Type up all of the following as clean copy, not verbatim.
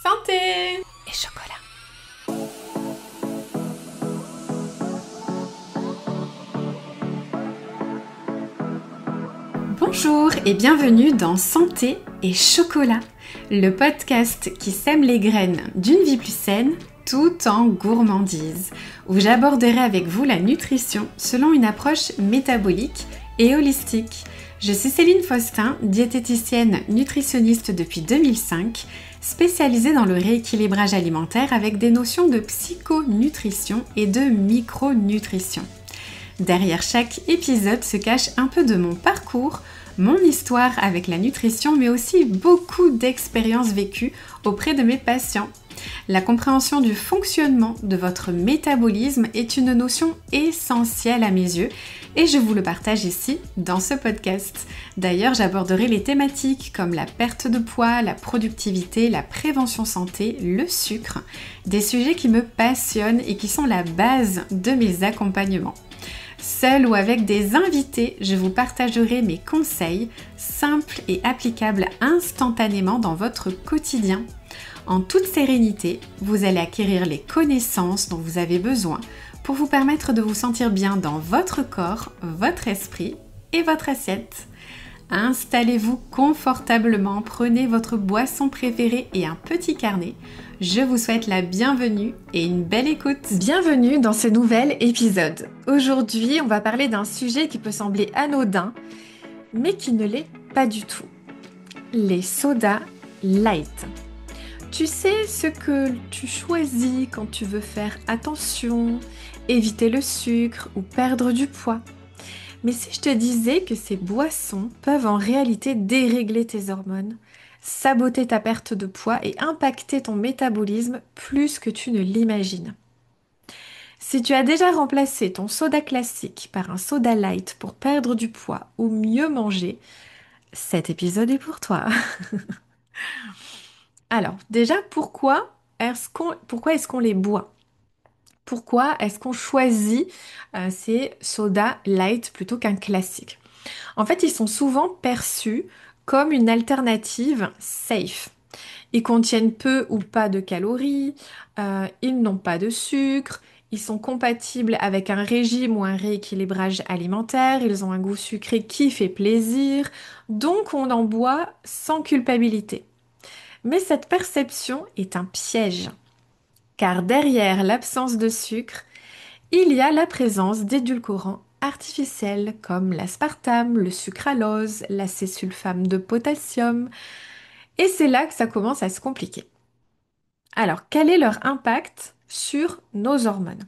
Santé et chocolat. Bonjour et bienvenue dans Santé et chocolat, le podcast qui sème les graines d'une vie plus saine tout en gourmandise, où j'aborderai avec vous la nutrition selon une approche métabolique et holistique. Je suis Céline Faustin, diététicienne nutritionniste depuis 2005, spécialisée dans le rééquilibrage alimentaire avec des notions de psychonutrition et de micronutrition. Derrière chaque épisode se cache un peu de mon parcours, mon histoire avec la nutrition, mais aussi beaucoup d'expériences vécues auprès de mes patients. La compréhension du fonctionnement de votre métabolisme est une notion essentielle à mes yeux et je vous le partage ici dans ce podcast. D'ailleurs, j'aborderai les thématiques comme la perte de poids, la productivité, la prévention santé, le sucre, des sujets qui me passionnent et qui sont la base de mes accompagnements. Seule ou avec des invités, je vous partagerai mes conseils simples et applicables instantanément dans votre quotidien. En toute sérénité, vous allez acquérir les connaissances dont vous avez besoin pour vous permettre de vous sentir bien dans votre corps, votre esprit et votre assiette. Installez-vous confortablement, prenez votre boisson préférée et un petit carnet. Je vous souhaite la bienvenue et une belle écoute. Bienvenue dans ce nouvel épisode. Aujourd'hui, on va parler d'un sujet qui peut sembler anodin, mais qui ne l'est pas du tout. Les sodas light. Tu sais ce que tu choisis quand tu veux faire attention, éviter le sucre ou perdre du poids. Mais si je te disais que ces boissons peuvent en réalité dérégler tes hormones, saboter ta perte de poids et impacter ton métabolisme plus que tu ne l'imagines. Si tu as déjà remplacé ton soda classique par un soda light pour perdre du poids ou mieux manger, cet épisode est pour toi. Alors, déjà, pourquoi est-ce qu'on les boit? Pourquoi est-ce qu'on choisit ces sodas light plutôt qu'un classique? En fait, ils sont souvent perçus comme une alternative safe. Ils contiennent peu ou pas de calories, ils n'ont pas de sucre, ils sont compatibles avec un régime ou un rééquilibrage alimentaire, ils ont un goût sucré qui fait plaisir, donc on en boit sans culpabilité. Mais cette perception est un piège, car derrière l'absence de sucre, il y a la présence d'édulcorants artificiels comme l'aspartame, le sucralose, l'acésulfame de potassium, et c'est là que ça commence à se compliquer. Alors, quel est leur impact sur nos hormones?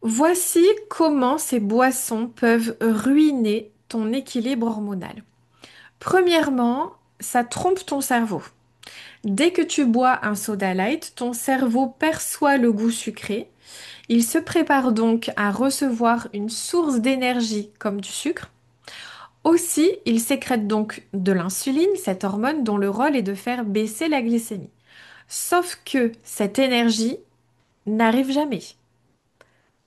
Voici comment ces boissons peuvent ruiner ton équilibre hormonal. Premièrement, ça trompe ton cerveau. Dès que tu bois un soda light, ton cerveau perçoit le goût sucré. Il se prépare donc à recevoir une source d'énergie comme du sucre. Aussi, il sécrète donc de l'insuline, cette hormone dont le rôle est de faire baisser la glycémie. Sauf que cette énergie n'arrive jamais.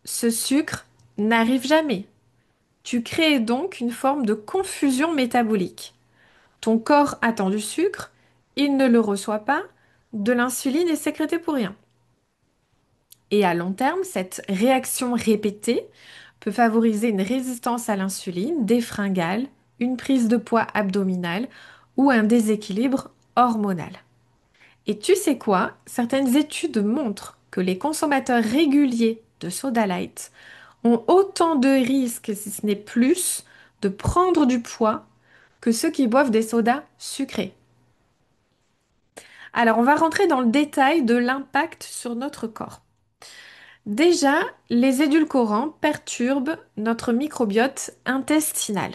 Ce sucre n'arrive jamais. Tu crées donc une forme de confusion métabolique. Ton corps attend du sucre, il ne le reçoit pas, de l'insuline est sécrétée pour rien. Et à long terme, cette réaction répétée peut favoriser une résistance à l'insuline, des fringales, une prise de poids abdominale ou un déséquilibre hormonal. Et tu sais quoi? Certaines études montrent que les consommateurs réguliers de soda light ont autant de risques, si ce n'est plus, de prendre du poids que ceux qui boivent des sodas sucrés. Alors, on va rentrer dans le détail de l'impact sur notre corps. Déjà, les édulcorants perturbent notre microbiote intestinal.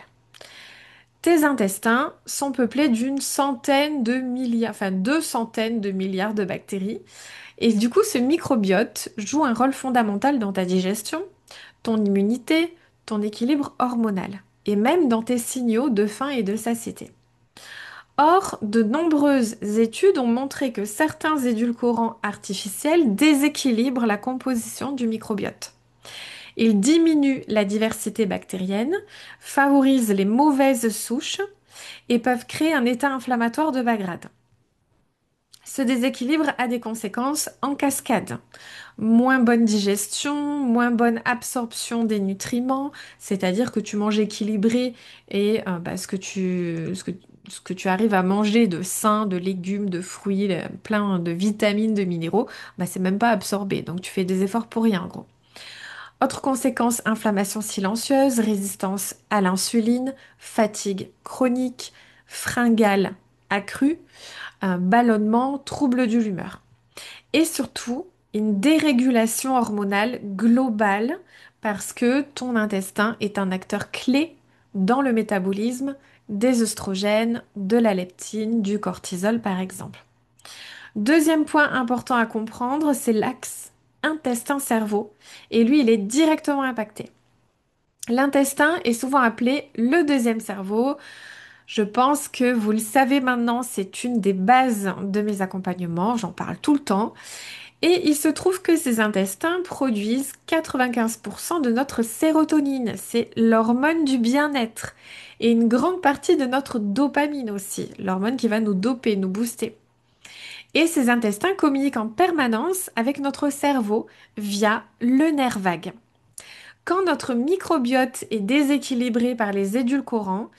Tes intestins sont peuplés d'une centaine de milliards, enfin 2 centaines de milliards de bactéries. Et du coup, ce microbiote joue un rôle fondamental dans ta digestion, ton immunité, ton équilibre hormonal, et même dans tes signaux de faim et de satiété. Or, de nombreuses études ont montré que certains édulcorants artificiels déséquilibrent la composition du microbiote. Ils diminuent la diversité bactérienne, favorisent les mauvaises souches et peuvent créer un état inflammatoire de bas grade. Ce déséquilibre a des conséquences en cascade. Moins bonne digestion, moins bonne absorption des nutriments, c'est-à-dire que tu manges équilibré et ce que tu arrives à manger de sain, de légumes, de fruits, plein de vitamines, de minéraux, c'est même pas absorbé. Donc tu fais des efforts pour rien en gros. Autre conséquence, inflammation silencieuse, résistance à l'insuline, fatigue chronique, fringale accrue, un ballonnement, trouble de l'humeur. Et surtout, une dérégulation hormonale globale parce que ton intestin est un acteur clé dans le métabolisme des œstrogènes, de la leptine, du cortisol par exemple. Deuxième point important à comprendre, c'est l'axe intestin-cerveau. Et lui, il est directement impacté. L'intestin est souvent appelé le deuxième cerveau. Je pense que vous le savez maintenant, c'est une des bases de mes accompagnements, j'en parle tout le temps. Et il se trouve que ces intestins produisent 95% de notre sérotonine, c'est l'hormone du bien-être, et une grande partie de notre dopamine aussi, l'hormone qui va nous doper, nous booster. Et ces intestins communiquent en permanence avec notre cerveau via le nerf vague. Quand notre microbiote est déséquilibré par les édulcorants,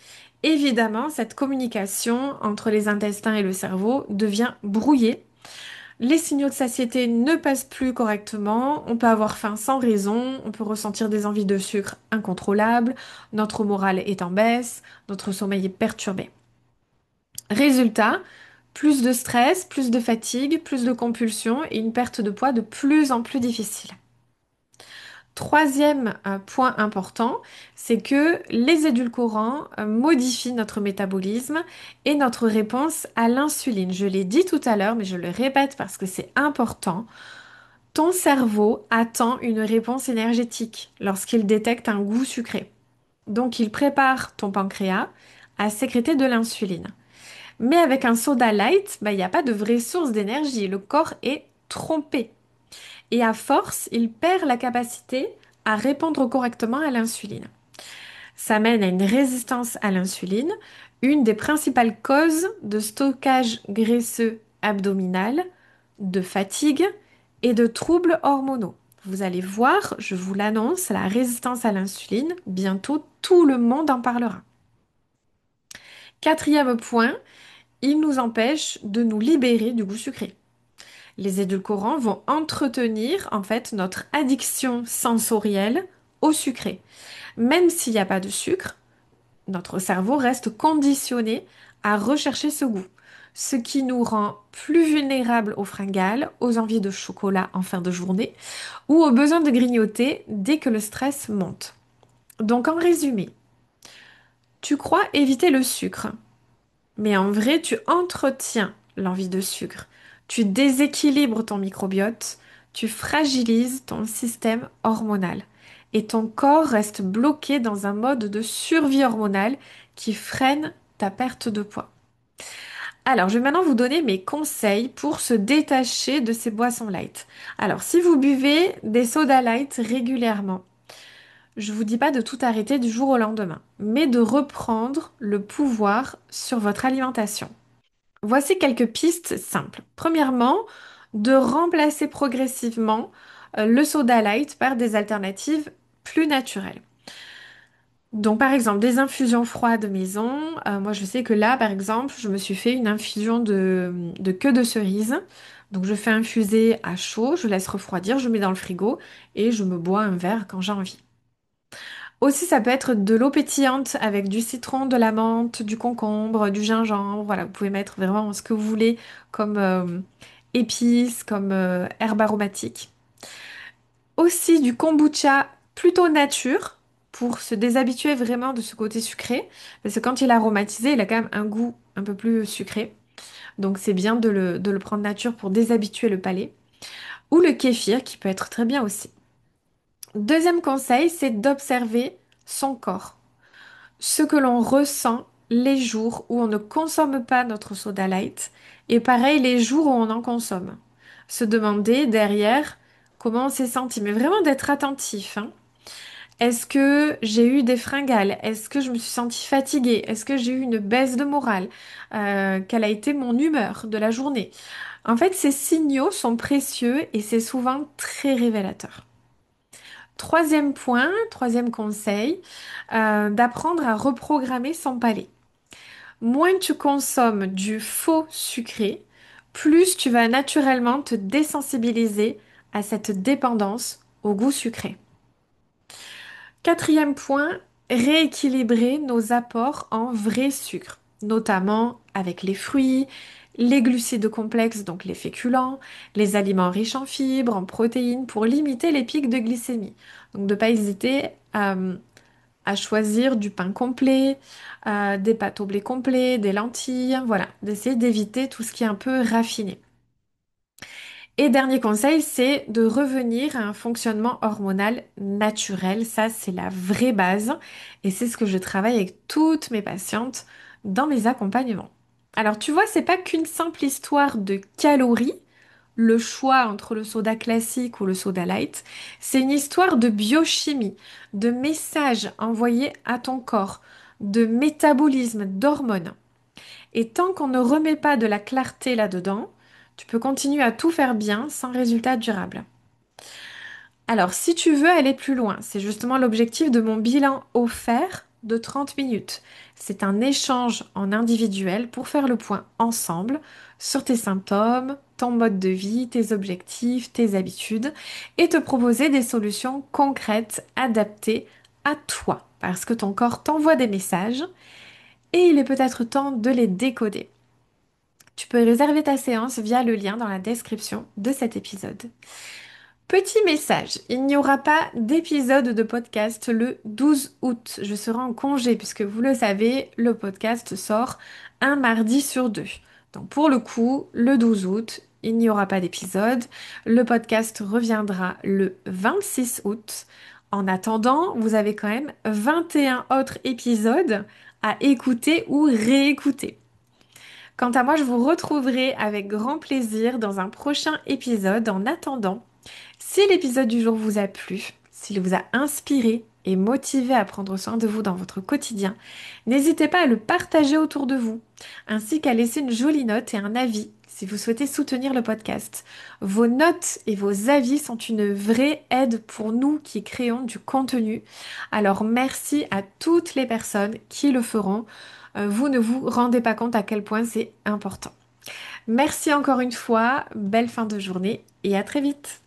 évidemment, cette communication entre les intestins et le cerveau devient brouillée. Les signaux de satiété ne passent plus correctement, on peut avoir faim sans raison, on peut ressentir des envies de sucre incontrôlables, notre morale est en baisse, notre sommeil est perturbé. Résultat, plus de stress, plus de fatigue, plus de compulsions et une perte de poids de plus en plus difficile. Troisième point important, c'est que les édulcorants modifient notre métabolisme et notre réponse à l'insuline. Je l'ai dit tout à l'heure, mais je le répète parce que c'est important. Ton cerveau attend une réponse énergétique lorsqu'il détecte un goût sucré. Donc il prépare ton pancréas à sécréter de l'insuline. Mais avec un soda light, il n'y a pas de vraie source d'énergie. Le corps est trompé. Et à force, il perd la capacité à répondre correctement à l'insuline. Ça mène à une résistance à l'insuline, une des principales causes de stockage graisseux abdominal, de fatigue et de troubles hormonaux. Vous allez voir, je vous l'annonce, la résistance à l'insuline, bientôt tout le monde en parlera. Quatrième point, il nous empêche de nous libérer du goût sucré. Les édulcorants vont entretenir en fait notre addiction sensorielle au sucré. Même s'il n'y a pas de sucre, notre cerveau reste conditionné à rechercher ce goût, ce qui nous rend plus vulnérables aux fringales, aux envies de chocolat en fin de journée ou au besoin de grignoter dès que le stress monte. Donc en résumé, tu crois éviter le sucre, mais en vrai, tu entretiens l'envie de sucre. Tu déséquilibres ton microbiote, tu fragilises ton système hormonal. Et ton corps reste bloqué dans un mode de survie hormonale qui freine ta perte de poids. Alors, je vais maintenant vous donner mes conseils pour se détacher de ces boissons light. Alors, si vous buvez des sodas light régulièrement, je vous dis pas de tout arrêter du jour au lendemain, mais de reprendre le pouvoir sur votre alimentation. Voici quelques pistes simples. Premièrement, de remplacer progressivement le soda light par des alternatives plus naturelles. Donc par exemple des infusions froides maison. Moi je sais que là par exemple je me suis fait une infusion de queue de cerise. Donc je fais infuser à chaud, je laisse refroidir, je mets dans le frigo et je me bois un verre quand j'ai envie. Aussi, ça peut être de l'eau pétillante avec du citron, de la menthe, du concombre, du gingembre. Voilà, vous pouvez mettre vraiment ce que vous voulez comme épices, comme herbes aromatiques. Aussi du kombucha plutôt nature pour se déshabituer vraiment de ce côté sucré. Parce que quand il est aromatisé, il a quand même un goût un peu plus sucré. Donc c'est bien de le prendre nature pour déshabituer le palais. Ou le kéfir qui peut être très bien aussi. Deuxième conseil, c'est d'observer son corps. Ce que l'on ressent les jours où on ne consomme pas notre soda light et pareil les jours où on en consomme. Se demander derrière comment on s'est senti, mais vraiment d'être attentif, hein. Est-ce que j'ai eu des fringales? Est-ce que je me suis sentie fatiguée? Est-ce que j'ai eu une baisse de morale? Quelle a été mon humeur de la journée? En fait, ces signaux sont précieux et c'est souvent très révélateur. Troisième point, troisième conseil, d'apprendre à reprogrammer son palais. Moins tu consommes du faux sucré, plus tu vas naturellement te désensibiliser à cette dépendance au goût sucré. Quatrième point, rééquilibrer nos apports en vrai sucre, notamment avec les fruits, les glucides complexes, donc les féculents, les aliments riches en fibres, en protéines, pour limiter les pics de glycémie. Donc de ne pas hésiter à choisir du pain complet, des pâtes au blé complet, des lentilles, voilà, d'essayer d'éviter tout ce qui est un peu raffiné. Et dernier conseil, c'est de revenir à un fonctionnement hormonal naturel. Ça, c'est la vraie base. Et c'est ce que je travaille avec toutes mes patientes dans mes accompagnements. Alors, tu vois, c'est pas qu'une simple histoire de calories, le choix entre le soda classique ou le soda light. C'est une histoire de biochimie, de messages envoyés à ton corps, de métabolisme, d'hormones. Et tant qu'on ne remet pas de la clarté là-dedans, tu peux continuer à tout faire bien sans résultat durable. Alors, si tu veux aller plus loin, c'est justement l'objectif de mon bilan offert de 30 minutes. C'est un échange en individuel pour faire le point ensemble sur tes symptômes, ton mode de vie, tes objectifs, tes habitudes et te proposer des solutions concrètes adaptées à toi. Parce que ton corps t'envoie des messages et il est peut-être temps de les décoder. Tu peux réserver ta séance via le lien dans la description de cet épisode. Petit message, il n'y aura pas d'épisode de podcast le 12 août. Je serai en congé puisque vous le savez, le podcast sort un mardi sur deux. Donc pour le coup, le 12 août, il n'y aura pas d'épisode. Le podcast reviendra le 26 août. En attendant, vous avez quand même 21 autres épisodes à écouter ou réécouter. Quant à moi, je vous retrouverai avec grand plaisir dans un prochain épisode. En attendant, si l'épisode du jour vous a plu, s'il vous a inspiré et motivé à prendre soin de vous dans votre quotidien, n'hésitez pas à le partager autour de vous, ainsi qu'à laisser une jolie note et un avis si vous souhaitez soutenir le podcast. Vos notes et vos avis sont une vraie aide pour nous qui créons du contenu. Alors merci à toutes les personnes qui le feront. Vous ne vous rendez pas compte à quel point c'est important. Merci encore une fois, belle fin de journée et à très vite.